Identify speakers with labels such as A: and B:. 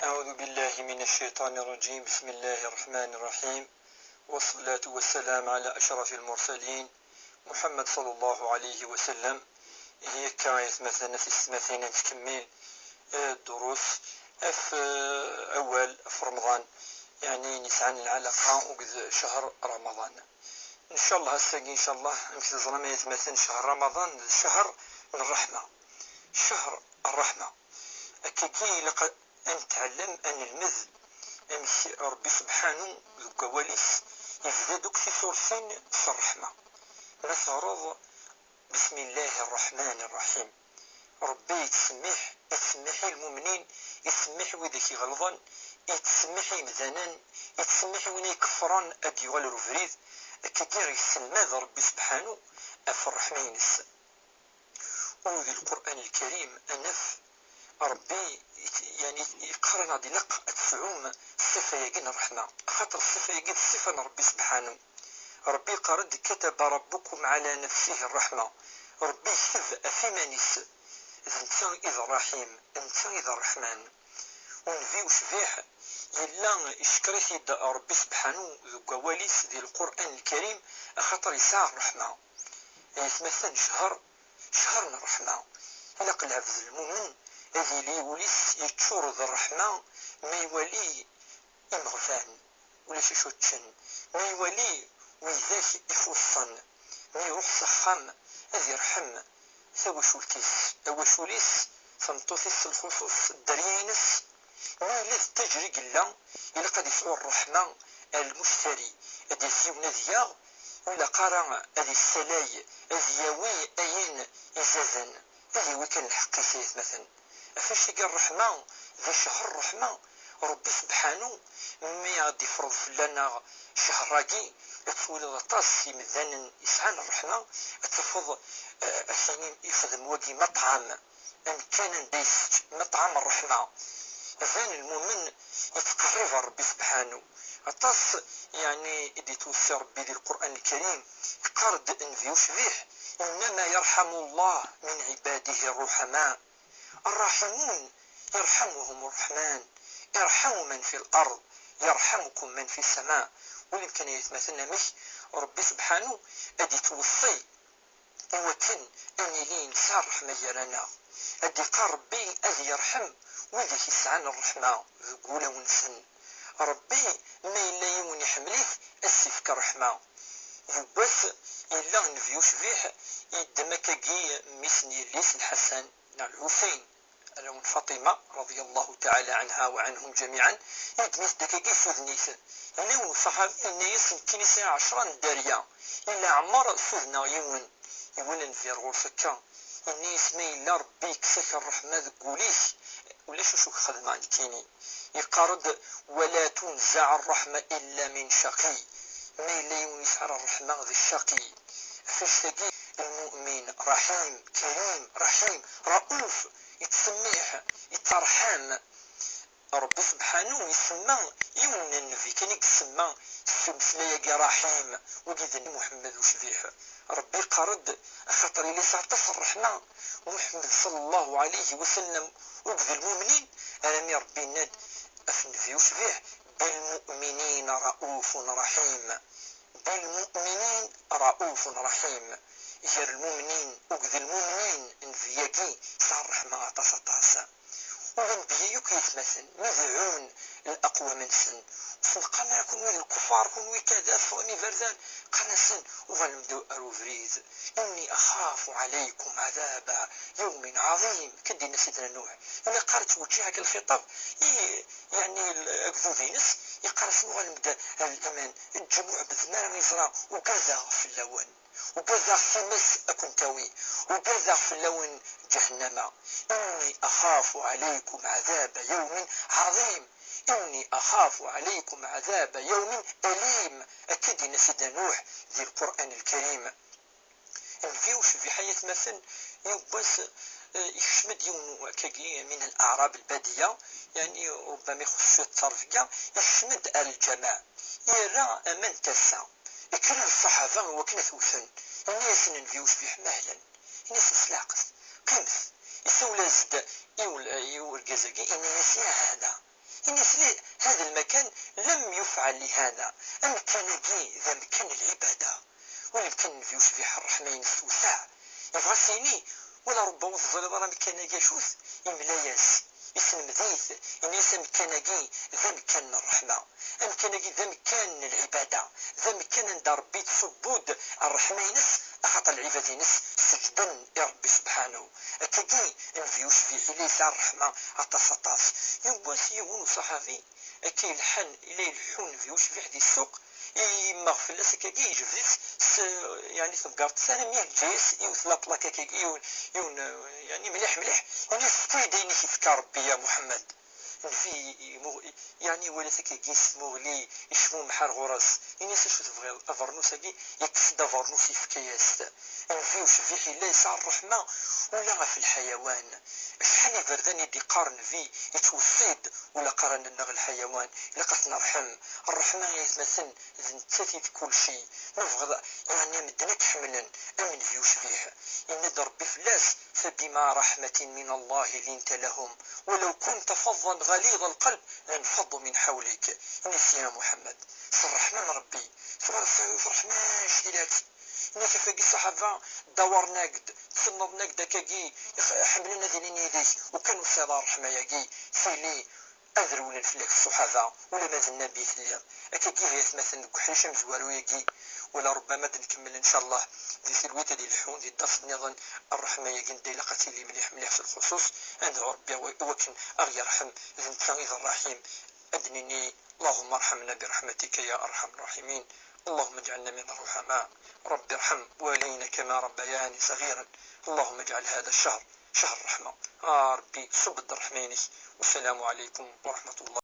A: أعوذ بالله من الشيطان الرجيم. بسم الله الرحمن الرحيم، والصلاة والسلام على أشرف المرسلين محمد صلى الله عليه وسلم. هي كايت مثلا مثلا تكمل الدروس في أول في رمضان، يعني نسعى العلاقة وقد شهر رمضان إن شاء الله. هساقي إن شاء الله نمشي زرما مثلا شهر رمضان شهر الرحمة، شهر الرحمة. أكيكي لقد نتعلم أن المذ أمشي ربي سبحانه الكواليس يزدادك في ثلثين في الرحمة. نفرض بسم الله الرحمن الرحيم، ربي يتسمح المؤمنين، يتسمح وذاك غلظا، يتسمح مزانا، يتسمح وين يكفران أديوال الرفريد. أكيكي يسمى ربي سبحانه في الرحمة ينس. وذي القرآن الكريم أنف ربي يعني يقرن هذه لق تفعوم الصفة يقين الرحمة، خاطر الصفة يقين الصفة ربي سبحانه. ربي قرد كتب ربكم على نفسه الرحمة، ربي يكتب أثمانيس انت إذا رحيم انت إذا الرحمن. ونفي وشفيح يلا يشكريت يدا ربي سبحانه ذو ديال القرآن الكريم، خاطر يساع الرحمة. يتمثل شهر الرحمة. إلا قل عبد المؤمن هذي لي وليس يتشور ذا الرحمة، ما يولي إمغفان ولا شوتشن، ما يولي ويذاك يفوصن، ما يروح صحام هذي يرحم ثواشوليس فمطوثيس الخصوص الدريانس. ما لا تجري قلا إلا قد يسعو الرحمة المشتري هذي سيونا ذيا ولا قرا هذي السلاي هذي ياوي أين إزازن هذي وكان الحق سيث مثلا. فاش يقال الرحمة ذا شهر الرحمة، ربي سبحانه ما غادي يفرض فلانا شهر راقي تولد طاس يمذان يسعان الرحمة تفض أثنين يخدم وقي مطعم كان ديس مطعم الرحمة. ذان المؤمن يتقرب ربي سبحانه أطاس، يعني إدي توسي ربي دي القرآن الكريم قرد انفيوش فيه إنما يرحم الله من عباده الرحماء، الراحمون يرحمهم الرحمن، ارحموا من في الأرض يرحمكم من في السماء. ولكن يتمثلنا مش ربي سبحانه أدي توصي وكن أني لي نسى الرحمة يرانا أدي قربي أذي يرحم وذي يسعان الرحمة ذقوله ونسن. ربي ما إلا يمون يحمليه السفك الرحمة يبث إلا نفيوش فيه يدمكاكي ميسني ليس الحسن الحسين على فاطمة رضي الله تعالى عنها وعنهم جميعا. يدميس دكاكي فذنيث إنه صحاب إن يسن كنيسة 10 دارية إلا عمر فذنا يون في غرفك إني اسمي إلا ربي كسك الرحمة ذقوليش ولا شو خدمان كيني يقارد ولا تنزع الرحمة إلا من شقي، ما إلا يسعر الرحمة ذي الشقي. فاشتقي المؤمن رحيم كريم رحيم رؤوف يتسميح يترحم. ربي سبحانه يسمى يون النبي كان يسمى سمسليا رحيم وقيد محمد وشبيه. ربي قرد خاطر اللي صارت الرحمة ومحمد صلى الله عليه وسلم وقذ المؤمنين ألم ربي ناد أفنفي وشبيه بالمؤمنين رؤوف رحيم، بالمؤمنين رؤوف رحيم. يا المؤمنين وقذ المؤمنين انفياقي صار رحمة طاسة وغنبيا يتمثل مذعون الأقوى من سن فالقمر كون وين الكفار كون وين كذا فغني فردان قنا سن وغنبدو أروفريز إني أخاف عليكم عذاب يوم عظيم. كدينا سيدنا نوح إلا قارت وجهك الخطاب يعني الأكذوذينس يقرأ وغنبدا الإيمان الجموع بذمار نزرع وكذا في اللون وكذا في مس أكنتوي وكذا في اللون جهنم. إني أخاف عليكم عذاب يوم عظيم، إني أخاف عليكم عذاب يوم أليم. أكيد نسيد نوح ذي القرآن الكريم الفيوش في حياة مثل يبس يشمد يوم كاكي من الأعراب البادية، يعني ربما يخص الطرفية يشمد الجماع يرى من تسع يكرر الصحابة وكنا ثوثن الناس ننفيوش في حمالا الناس نسلاقس قمث يسول زد يورجزكي إن يسيا هذا إن يسلي هذا المكان لم يفعل لهذا أمكن جي ذا مكان العبادة ويمكن فيوش في الرحمن السوسع يبغى سيني ولا ربما الظل راه مكان جاشوث يملاياس اسم مذيث إن اسم كان جي ذا مكان الرحمة أم كان جي ذا مكان العبادة ذا مكان عند ربي تصبود الرحمة أخطى العبادة سجدا لربي سبحانه أكاكي نفيوش في ليس الرحمة أتصطاف يبواس يهون صحابي أكي الحن إلي الحون فيوش في حدي السوق مغفل لسكاكي يجفزيت يعني ثمقارت ثاني جيس يوثلا بلاكا كي يون يعني مليح مليح يعني ستيديني كيفكا ربي يا محمد في يعني ولا كيس مغلي يشمو محار غرس يعني شو تبغي افرنوس كي يكسد افرنوس يفكياس نفيوش في حلا يسعى الرحمة ولا في الحيوان شحال يبردان يدي قارن في يتوصيد ولا قارن النغ الحيوان إلا قص نرحم الرحمة يتمثل ذنتاتي كل شيء نبغض يعني مدنك حملا أمن فيوش فيه إن ربي فلاس فبما رحمة من الله لنت لهم ولو كنت فظا غليظ القلب لانفضوا من حولك يا محمد الرحمن ربي فرح ما شيلات إنك فاقي الصحابة دورنا قد تصنضنا قد كاكي حملنا ذلين يديك وكانوا سيضا رحمة ياكي سيلي أذر ولا نفلك الصحابة ولا مازلنا بيت اليوم أكاكي هي مثلا كحريشة مزوالو ياكي ولا ربما نكمل إن شاء الله دي سلوية دي الحون دي الدرس نظن الرحمة ياكي ندي لقتي لي مليح مليح في الخصوص عند ربي وكن أغي رحم إذن تغيظ الرحيم أدنني اللهم ارحمنا برحمتك يا أرحم الراحمين اللهم اجعلنا من الرحماء رب ارحم والدينا كما ربياني صغيرا اللهم اجعل هذا الشهر شهر الرحمة ربي صب الرحمن والسلام عليكم ورحمة الله.